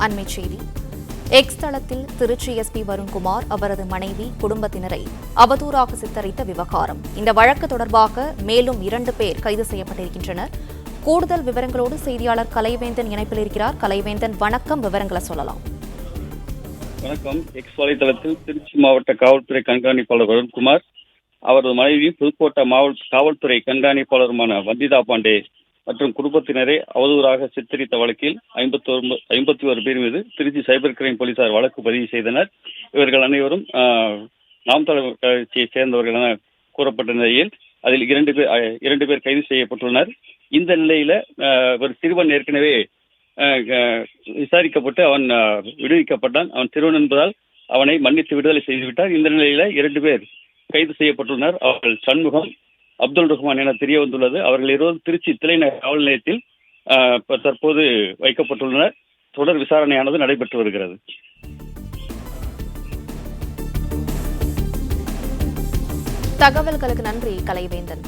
அண்மைச் செய்தி. எக்ஸ் தளத்தில் திருச்சி எஸ்பி வருண்குமார் அவரது மனைவி குடும்பத்தினரை அவதூறாக சித்தரித்த விவகாரம். இந்த வழக்கு தொடர்பாக மேலும் 2 பேர் கைது செய்யப்பட்டிருக்கின்றனர். கூடுதல் விவரங்களோடு செய்தியாளர் கலைவேந்தன் இணைப்பில் இருக்கிறார். கலைவேந்தன், வணக்கம். விவரங்களை சொல்லலாம். வணக்கம். எக்ஸ் வலைதளத்தில் திருச்சி மாவட்ட காவல்துறை கண்காணிப்பாளர் வருண்குமார், அவரது மனைவி புதுக்கோட்டை மாவட்ட காவல்துறை கண்காணிப்பாளருமான வந்திதா பாண்டே மற்றும் குடும்பத்தினரை அவதூறாக சித்தரித்த வழக்கில் 51 பேர் மீது திருச்சி சைபர் கிரைம் போலீசார் வழக்கு பதிவு செய்தனர். இவர்கள் அனைவரும் நாம் தமிழர் கட்சியை சேர்ந்தவர்கள் என கூறப்பட்ட நிலையில் அதில் 2 பேர் கைது செய்யப்பட்டுள்ளனர். இந்த நிலையில ஒரு சிறுவன் ஏற்கனவே விசாரிக்கப்பட்டு அவன் விடுவிக்கப்பட்டான். அவன் சிறுவன் என்பதால் அவனை மன்னித்து விடுதலை செய்துவிட்டார். இந்த நிலையில 2 பேர் கைது செய்யப்பட்டுள்ளனர். அவர்கள் சண்முகம், அப்துல் ரஹ்மான் என தெரிய வந்துள்ளது. அவர்கள் இருவரும் திருச்சி திளைநகர் காவல் நிலையத்தில் தற்போது வைக்கப்பட்டுள்ளனர். தொடர் விசாரணையானது நடைபெற்று வருகிறது. தகவல்களுக்கு நன்றி கலைவேந்தன்.